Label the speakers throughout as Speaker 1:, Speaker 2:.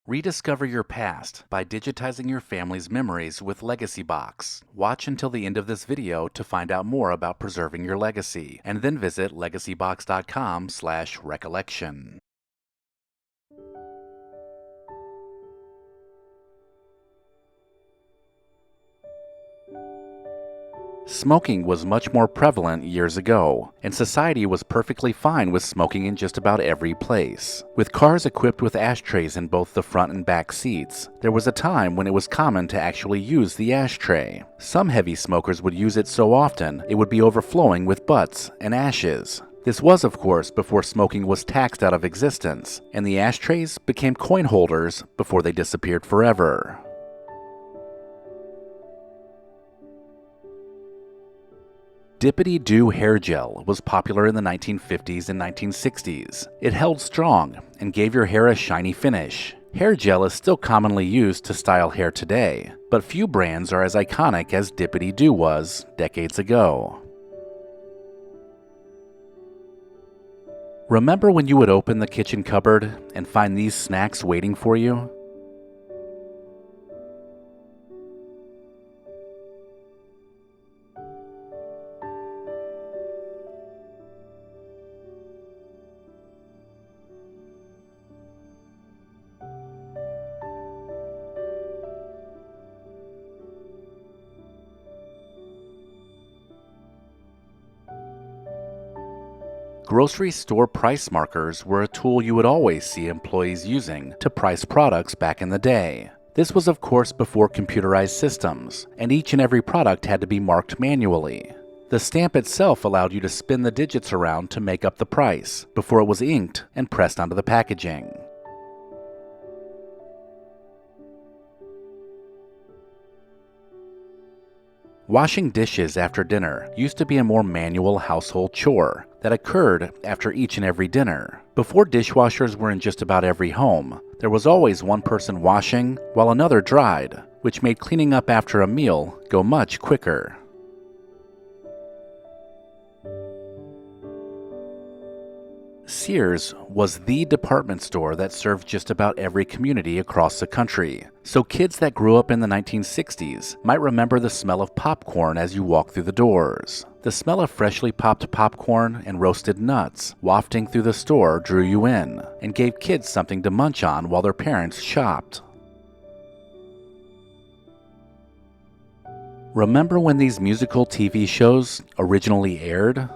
Speaker 1: Rediscover your past by digitizing your family's memories with Legacy Box. Watch until the end of this video to find out more about preserving your legacy, and then visit legacybox.com/recollection. Smoking was much more prevalent years ago, and society was perfectly fine with smoking in just about every place. With cars equipped with ashtrays in both the front and back seats, there was a time when it was common to actually use the ashtray. Some heavy smokers would use it so often it would be overflowing with butts and ashes. This was, of course, before smoking was taxed out of existence, and the ashtrays became coin holders before they disappeared forever. Dippity-Doo hair gel was popular in the 1950s and 1960s. It held strong and gave your hair a shiny finish. Hair gel is still commonly used to style hair today, but few brands are as iconic as Dippity-Doo was decades ago. Remember when you would open the kitchen cupboard and find these snacks waiting for you? Grocery store price markers were a tool you would always see employees using to price products back in the day. This was, of course, before computerized systems, and each and every product had to be marked manually. The stamp itself allowed you to spin the digits around to make up the price before it was inked and pressed onto the packaging. Washing dishes after dinner used to be a more manual household chore that occurred after each and every dinner. Before dishwashers were in just about every home, there was always one person washing while another dried, which made cleaning up after a meal go much quicker. Sears was the department store that served just about every community across the country, so kids that grew up in the 1960s might remember the smell of popcorn as you walk through the doors. The smell of freshly popped popcorn and roasted nuts wafting through the store drew you in, and gave kids something to munch on while their parents shopped. Remember when these musical TV shows originally aired?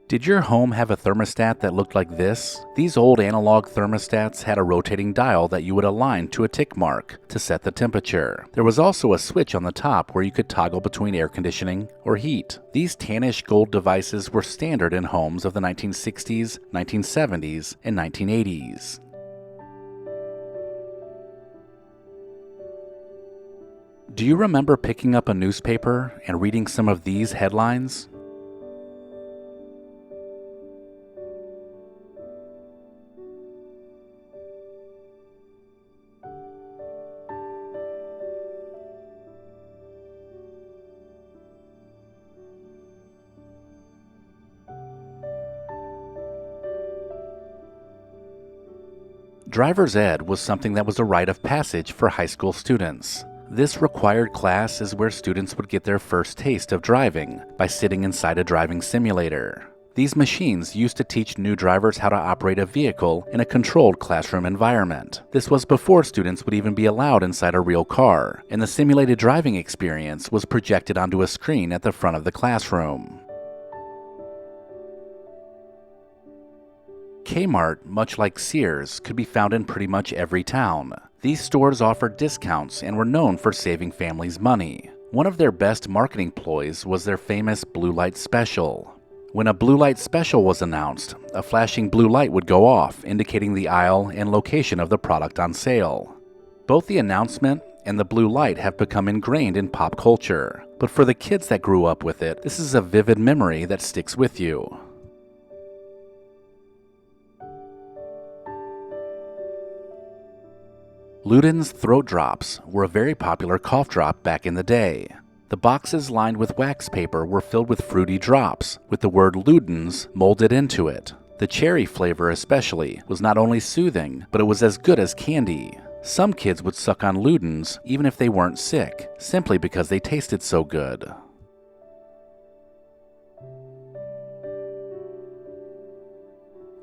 Speaker 1: Did your home have a thermostat that looked like this? These old analog thermostats had a rotating dial that you would align to a tick mark to set the temperature. There was also a switch on the top where you could toggle between air conditioning or heat. These tannish gold devices were standard in homes of the 1960s, 1970s, and 1980s. Do you remember picking up a newspaper and reading some of these headlines? Driver's ed was something that was a rite of passage for high school students. This required class is where students would get their first taste of driving by sitting inside a driving simulator. These machines used to teach new drivers how to operate a vehicle in a controlled classroom environment. This was before students would even be allowed inside a real car, and the simulated driving experience was projected onto a screen at the front of the classroom. Kmart, much like Sears, could be found in pretty much every town. These stores offered discounts and were known for saving families money. One of their best marketing ploys was their famous blue light special. When a blue light special was announced, a flashing blue light would go off, indicating the aisle and location of the product on sale. Both the announcement and the blue light have become ingrained in pop culture, but for the kids that grew up with it, this is a vivid memory that sticks with you. Luden's throat drops were a very popular cough drop back in the day. The boxes lined with wax paper were filled with fruity drops, with the word Luden's molded into it. The cherry flavor especially was not only soothing, but it was as good as candy. Some kids would suck on Luden's even if they weren't sick, simply because they tasted so good.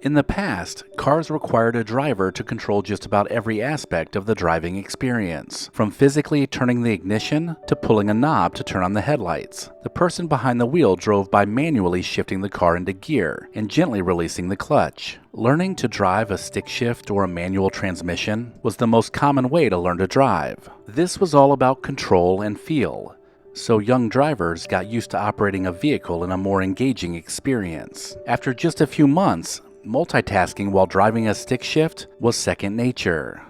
Speaker 1: In the past, cars required a driver to control just about every aspect of the driving experience, from physically turning the ignition to pulling a knob to turn on the headlights. The person behind the wheel drove by manually shifting the car into gear and gently releasing the clutch. Learning to drive a stick shift or a manual transmission was the most common way to learn to drive. This was all about control and feel, so young drivers got used to operating a vehicle in a more engaging experience. After just a few months, multitasking while driving a stick shift was second nature.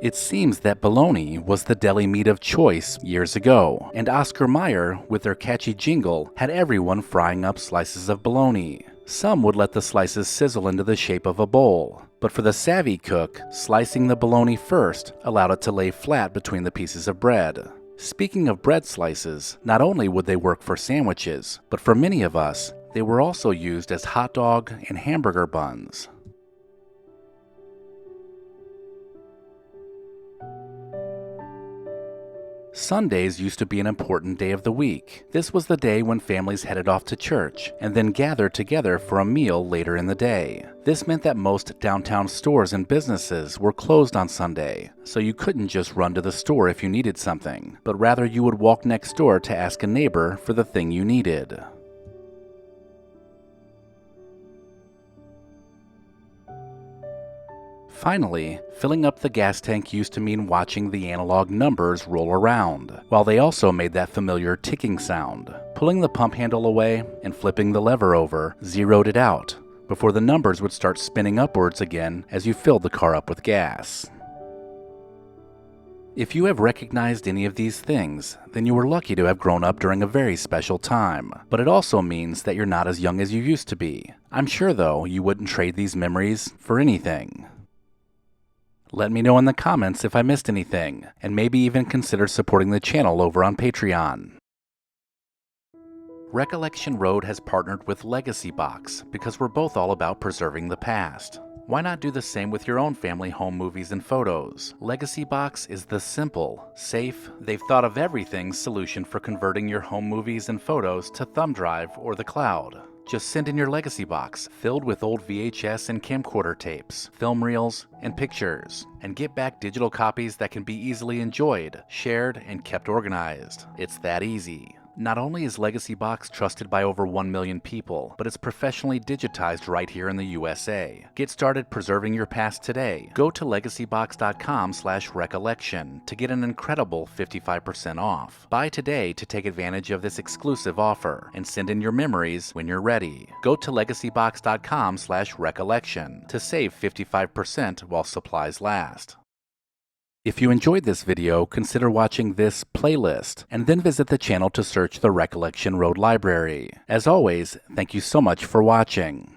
Speaker 1: It seems that bologna was the deli meat of choice years ago, and Oscar Mayer, with their catchy jingle, had everyone frying up slices of bologna. Some would let the slices sizzle into the shape of a bowl, but for the savvy cook, slicing the bologna first allowed it to lay flat between the pieces of bread. Speaking of bread slices, not only would they work for sandwiches, but for many of us, they were also used as hot dog and hamburger buns. Sundays used to be an important day of the week. This was the day when families headed off to church and then gathered together for a meal later in the day. This meant that most downtown stores and businesses were closed on Sunday, so you couldn't just run to the store if you needed something, but rather you would walk next door to ask a neighbor for the thing you needed. Finally, filling up the gas tank used to mean watching the analog numbers roll around, while they also made that familiar ticking sound. Pulling the pump handle away and flipping the lever over zeroed it out, before the numbers would start spinning upwards again as you filled the car up with gas. If you have recognized any of these things, then you were lucky to have grown up during a very special time, but it also means that you're not as young as you used to be. I'm sure, though, you wouldn't trade these memories for anything. Let me know in the comments if I missed anything, and maybe even consider supporting the channel over on Patreon. Recollection Road has partnered with Legacy Box because we're both all about preserving the past. Why not do the same with your own family home movies and photos? Legacy Box is the simple, safe, they've thought of everything solution for converting your home movies and photos to thumb drive or the cloud. Just send in your Legacy Box, filled with old VHS and camcorder tapes, film reels, and pictures, and get back digital copies that can be easily enjoyed, shared, and kept organized. It's that easy. Not only is Legacy Box trusted by over 1 million people, but it's professionally digitized right here in the USA. Get started preserving your past today. Go to legacybox.com/recollection to get an incredible 55% off. Buy today to take advantage of this exclusive offer and send in your memories when you're ready. Go to legacybox.com/recollection to save 55% while supplies last. If you enjoyed this video, consider watching this playlist, and then visit the channel to search the Recollection Road library. As always, thank you so much for watching.